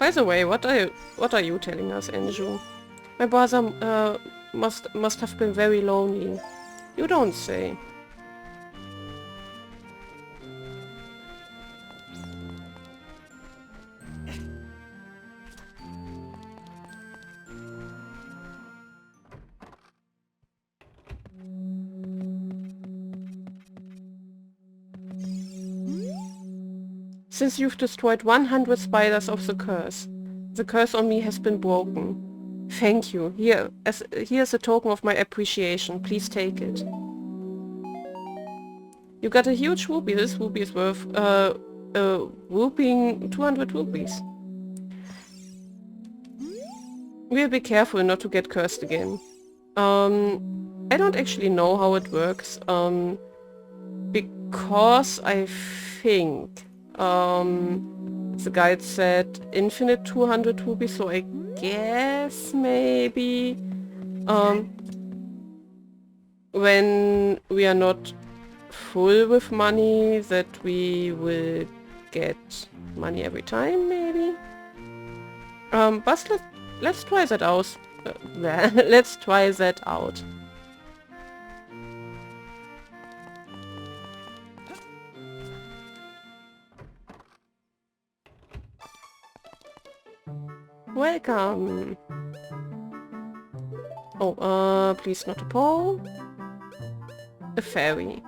By the way, what are you telling us, Anju? My brother must have been very lonely. You don't say. Since you've destroyed 100 spiders of the curse on me has been broken. Thank you. Here's a token of my appreciation. Please take it. You got a huge rupee. This rupee is worth whooping 200 rupees. We'll be careful not to get cursed again. I don't actually know how it works. Because I think the guide said infinite 200 rupees, so I guess maybe when we are not full with money that we will get money every time, maybe? But let's try that out. Let's try that out. Welcome. Oh, please not a pole. A fairy.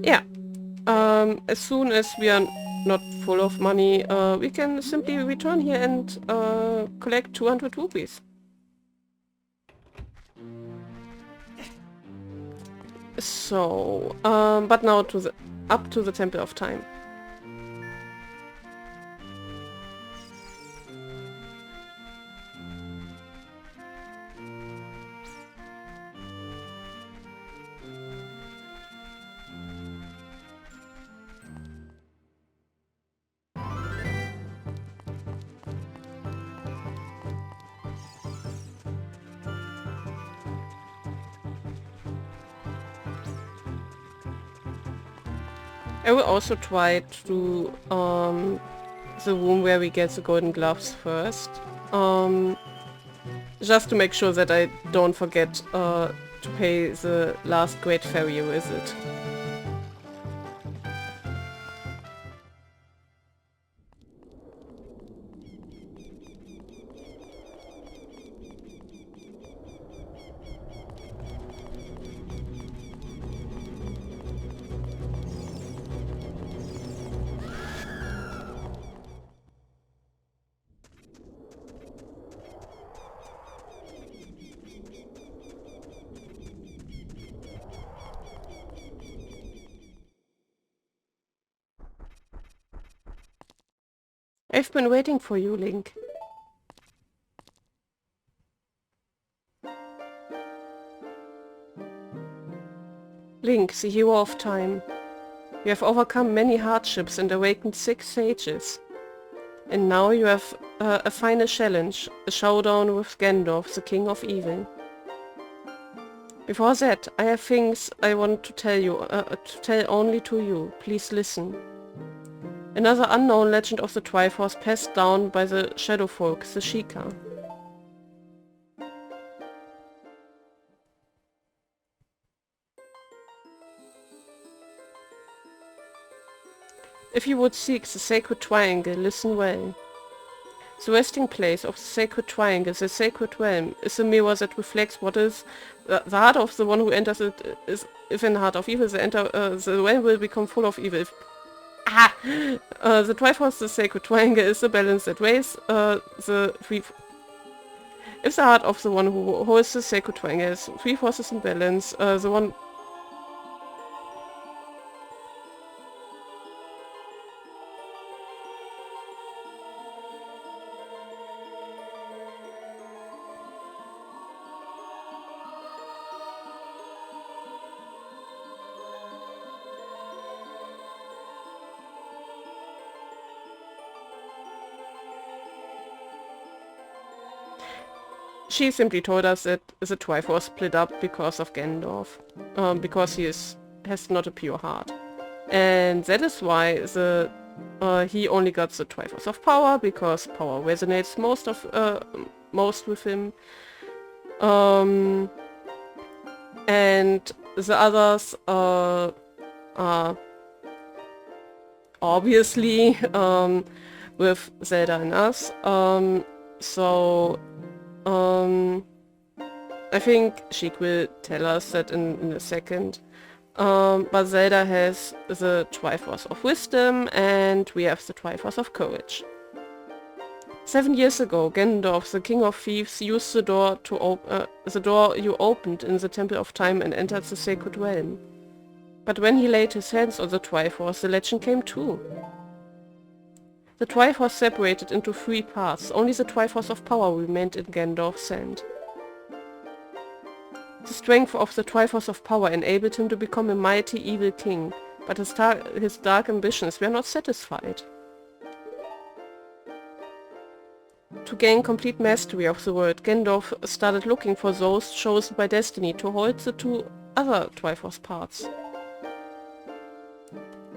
Yeah. As soon as we are not full of money, we can simply return here and collect 200 rupees. So, but now up to the Temple of Time. I will also try to do the room where we get the golden gloves first. Just to make sure that I don't forget to pay the last great fairy visit. I've been waiting for you, Link. Link, the hero of time. You have overcome many hardships and awakened 6 sages. And now you have a final challenge, a showdown with Ganondorf, the king of evil. Before that, I have things I want to tell you, to tell only to you. Please listen. Another unknown legend of the Triforce passed down by the Shadow Folk, the Sheikah. If you would seek the Sacred Triangle, listen well. The resting place of the Sacred Triangle, the Sacred Realm, is a mirror that reflects what is. The heart of the one who enters it is if in the heart of evil, the realm will become full of evil. The Triforce, the Sacred Triangle, is the balance that weighs the three... If the heart of the one who holds the Sacred Triangle has 3 forces in balance, the one... she simply told us that the Triforce split up because of Ganondorf, because has not a pure heart. And that is why he only got the Triforce of Power, because power resonates most with him. And the others are obviously with Zelda and us. I think Sheik will tell us that in a second. But Zelda has the Triforce of Wisdom and we have the Triforce of Courage. 7 years ago, Ganondorf, the King of Thieves, used the door you opened in the Temple of Time and entered the Sacred Realm. But when he laid his hands on the Triforce, the legend came true. The Triforce separated into 3 parts. Only the Triforce of Power remained in Ganondorf's hand. The strength of the Triforce of Power enabled him to become a mighty evil king, but his dark ambitions were not satisfied. To gain complete mastery of the world, Ganondorf started looking for those chosen by destiny to hold the 2 other Triforce parts.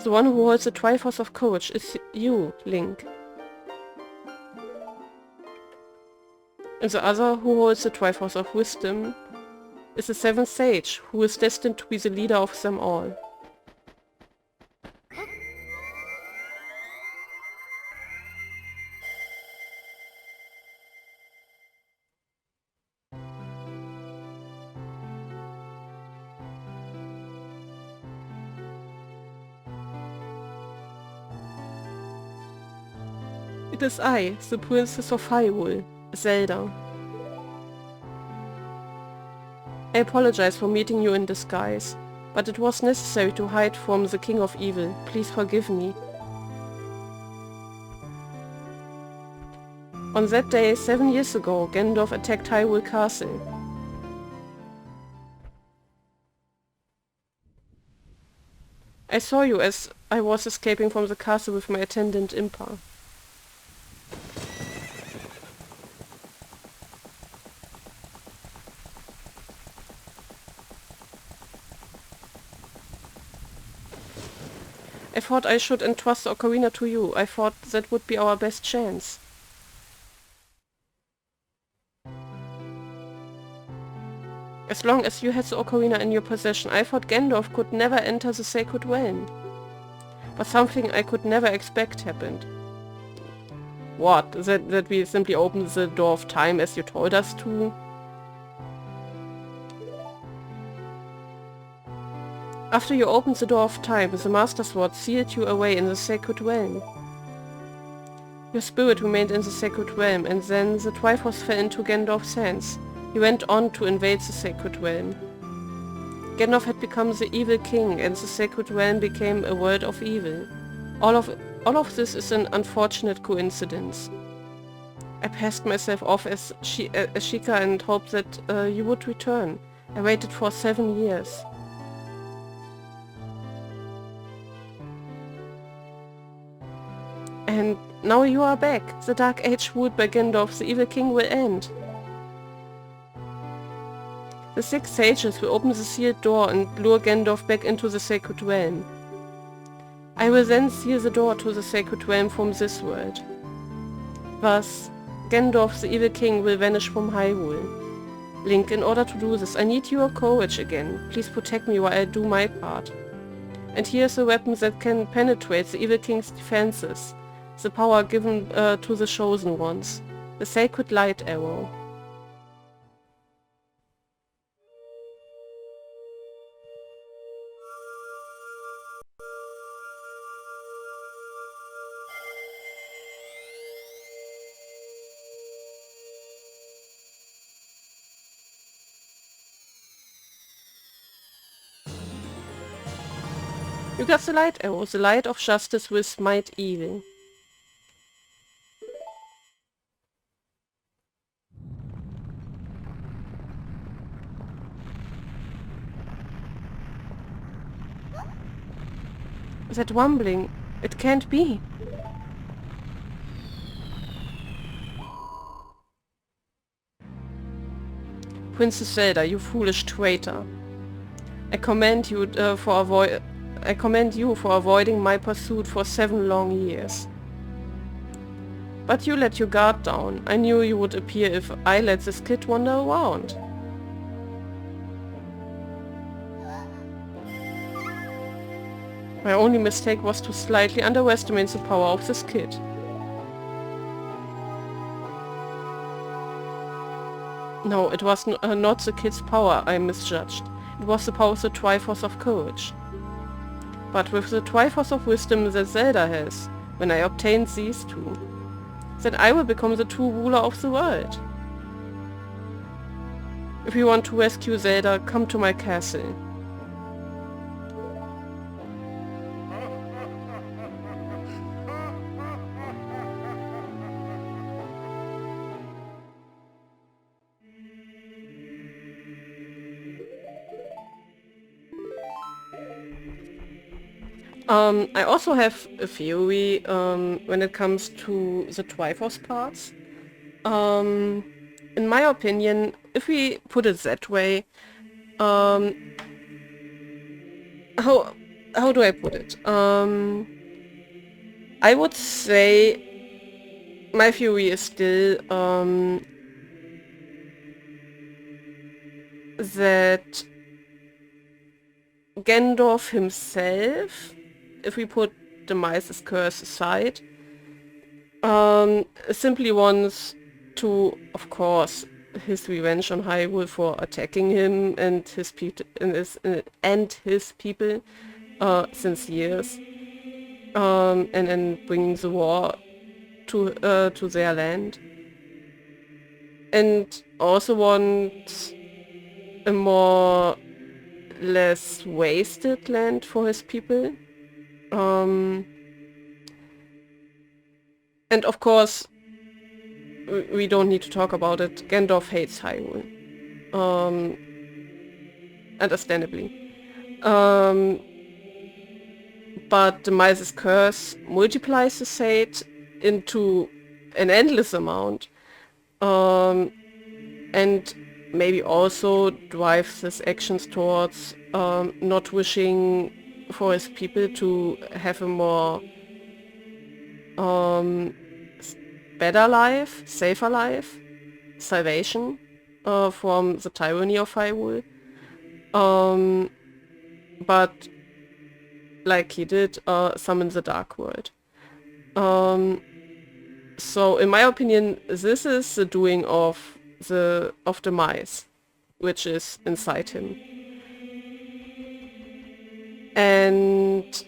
The one who holds the Triforce of Courage is you, Link. And the other who holds the Triforce of Wisdom is the 7th Sage, who is destined to be the leader of them all. It is I, the Princess of Hyrule, Zelda. I apologize for meeting you in disguise, but it was necessary to hide from the King of Evil. Please forgive me. On that day, 7 years ago, Ganondorf attacked Hyrule Castle. I saw you as I was escaping from the castle with my attendant Impa. I thought I should entrust the Ocarina to you. I thought that would be our best chance. As long as you had the Ocarina in your possession, I thought Ganondorf could never enter the Sacred Realm. But something I could never expect happened. What? That we simply opened the door of time as you told us to? After you opened the door of time, the Master Sword sealed you away in the Sacred Realm. Your spirit remained in the Sacred Realm, and then the Triforce fell into Ganondorf's hands. He went on to invade the Sacred Realm. Ganondorf had become the evil king, and the Sacred Realm became a world of evil. All of this is an unfortunate coincidence. I passed myself off as Sheikah and hoped that you would return. I waited for 7 years. And now you are back. The Dark Age ruled by Ganondorf, the evil king, will end. The 6 sages will open the sealed door and lure Ganondorf back into the Sacred Realm. I will then seal the door to the Sacred Realm from this world. Thus, Ganondorf, the evil king, will vanish from Hyrule. Link, in order to do this, I need your courage again. Please protect me while I do my part. And here's a weapon that can penetrate the evil king's defenses. The power given to the chosen ones. The Sacred Light Arrow. You got the light arrow. The light of justice will smite evil. That rumbling, it can't be. Princess Zelda, you foolish traitor. I commend you for avoiding my pursuit for 7 long years. But you let your guard down. I knew you would appear if I let this kid wander around. My only mistake was to slightly underestimate the power of this kid. No, it was not the kid's power I misjudged. It was the power of the Triforce of Courage. But with the Triforce of Wisdom that Zelda has, when I obtain these two, then I will become the true ruler of the world. If you want to rescue Zelda, come to my castle. I also have a theory when it comes to the Triforce parts. In my opinion, if we put it that way, how do I put it? I would say my theory is still that Ganondorf himself, if we put the Mice's curse aside, simply wants to, of course, his revenge on Hyrule for attacking him and his people since years, and bringing the war to their land, and also wants a more less wasted land for his people. And of course, we don't need to talk about it. Ganondorf hates Hyrule. Understandably. But the Mice's curse multiplies his hate into an endless amount. And maybe also drives his actions towards not wishing for his people to have a more better life, safer life, salvation from the tyranny of Hyrule. But like he did, summon the Dark World. So in my opinion, this is the doing of the mice, which is inside him. And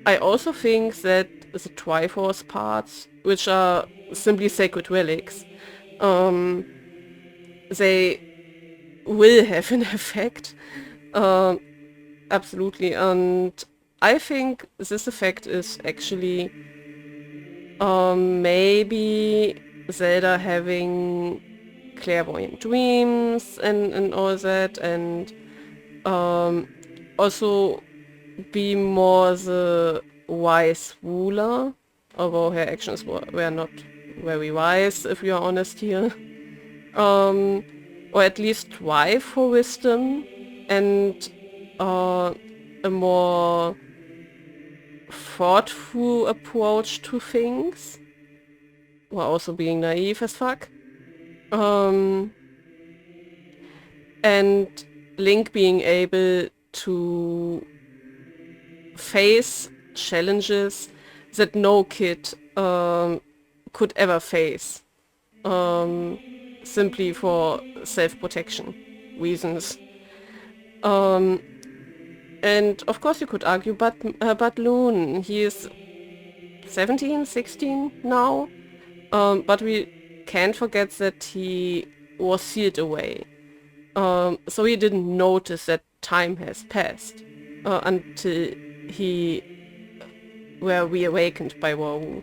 I also think that the Triforce parts, which are simply sacred relics, they will have an effect. Absolutely. And I think this effect is actually maybe Zelda having clairvoyant dreams and all that, and also be more the wise ruler, although her actions were not very wise, if we are honest here. Or at least strive for wisdom and a more thoughtful approach to things, while also being naive as fuck. And Link being able to face challenges that no kid could ever face, simply for self-protection reasons. And of course you could argue, but Lune, he is 17, 16 now, but we can't forget that he was sealed away. So he didn't notice that time has passed until he were reawakened by Marou.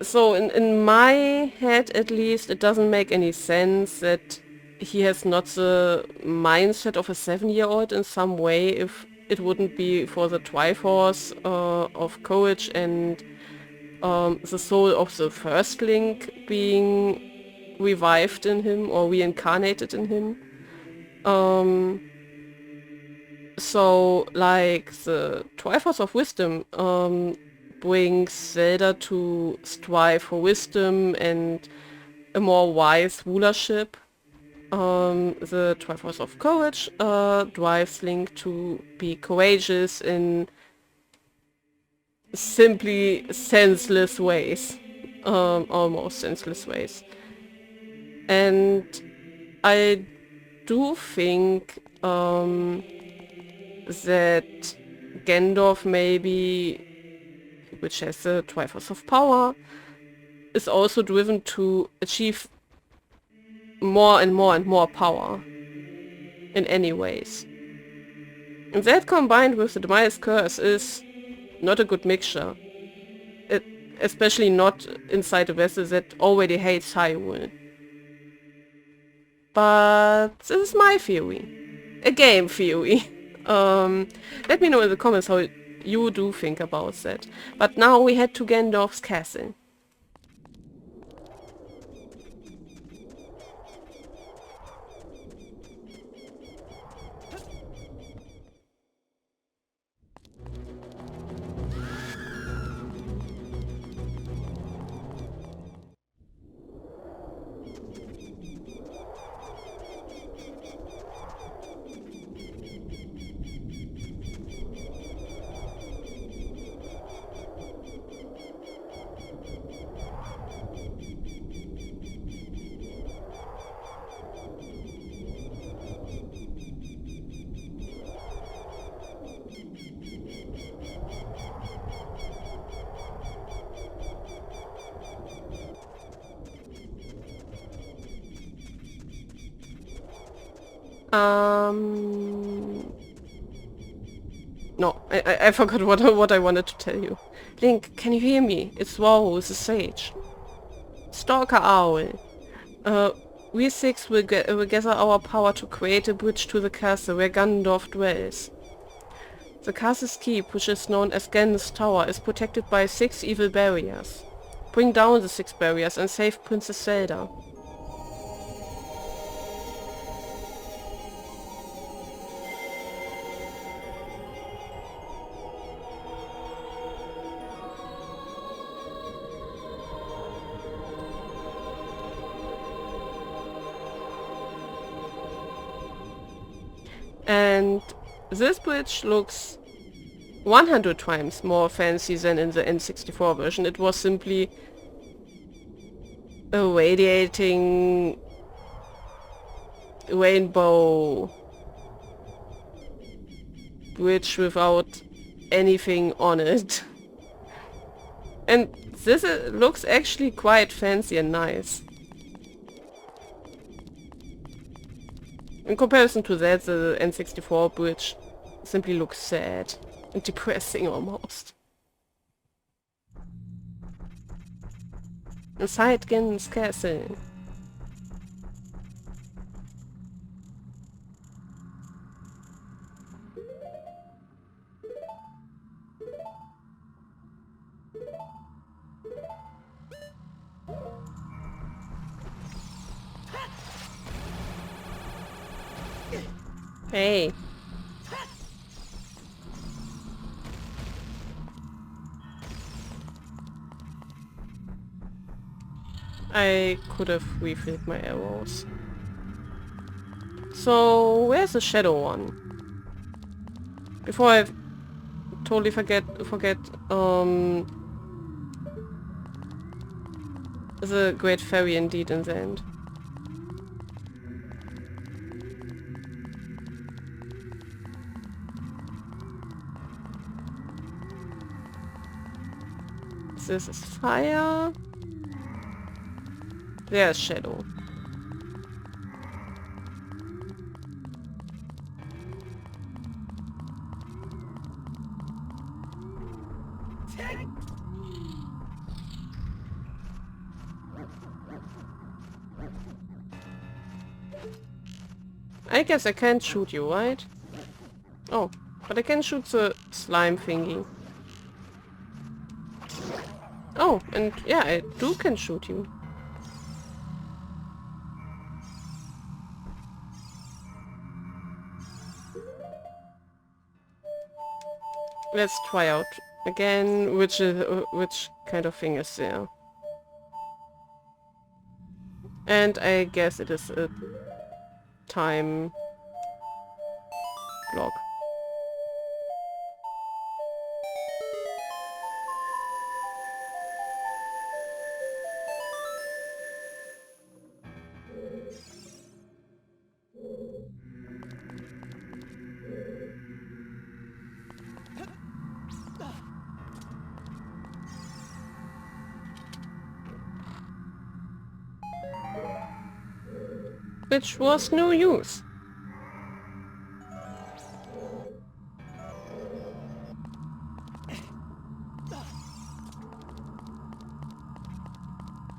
So in my head, at least, it doesn't make any sense that he has not the mindset of a 7-year-old in some way if it wouldn't be for the Triforce of Courage and the soul of the first Link being revived in him or reincarnated in him. So, like, the Triforce of Wisdom brings Zelda to strive for wisdom and a more wise rulership. The Triforce of Courage drives Link to be courageous in simply senseless ways. Almost senseless ways. And I do think that Ganondorf maybe, which has the Triforce of Power, is also driven to achieve more and more and more power in any ways. And that combined with the Demise Curse is not a good mixture. Especially not inside a vessel that already hates Hyrule. But this is my theory. A game theory. Let me know in the comments how you do think about that. But now we head to Ganondorf's castle. No, I forgot what I wanted to tell you. Link, can you hear me? It's Marou, the sage. Stalker Owl. We six will gather our power to create a bridge to the castle where Ganondorf dwells. The castle's keep, which is known as Ganon's Tower, is protected by 6 evil barriers. Bring down the 6 barriers and save Princess Zelda. And this bridge looks 100 times more fancy than in the N64 version. It was simply a radiating rainbow bridge without anything on it. And this looks actually quite fancy and nice. In comparison to that, the N64 bridge simply looks sad and depressing almost. Inside Ganon's castle. Hey. I could have refilled my arrows. So, where's the shadow one? Before I totally forget the Great Fairy indeed in the end. This is fire. There's shadow. I guess I can't shoot you, right? Oh, but I can shoot the slime thingy. Oh, and yeah, I can shoot you. Let's try out again, which kind of thing is there. And I guess it is a time block. Which was no use.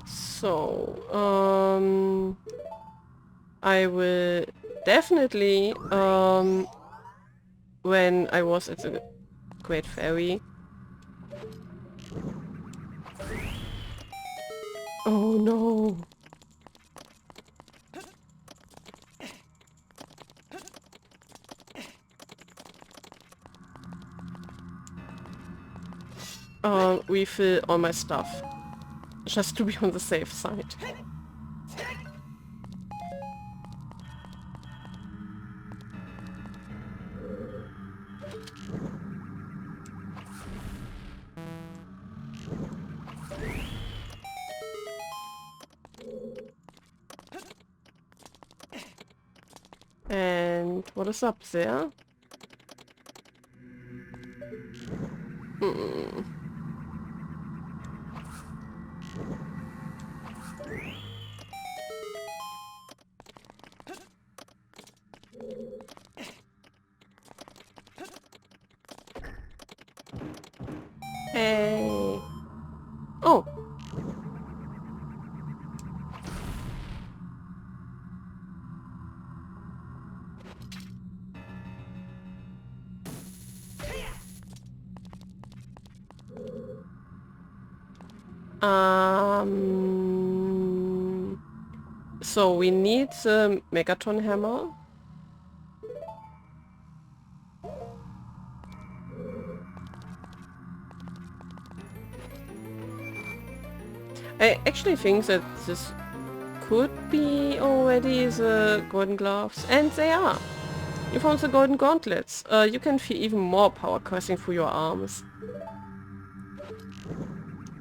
So, I will definitely, when I was at the Great Fairy. Oh no. Refill all my stuff. Just to be on the safe side. And what is up there? Hmm. Hey. Oh. So we need the Megaton hammer. I actually think that this could be already the golden gloves, and they are. You found the golden gauntlets. You can feel even more power coursing through your arms.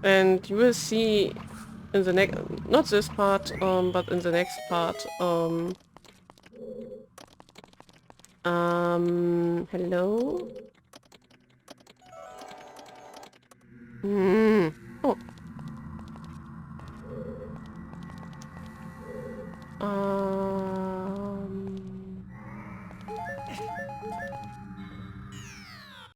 And you will see in the next, not this part, but in the next part, hello? Hmm. Oh. Um,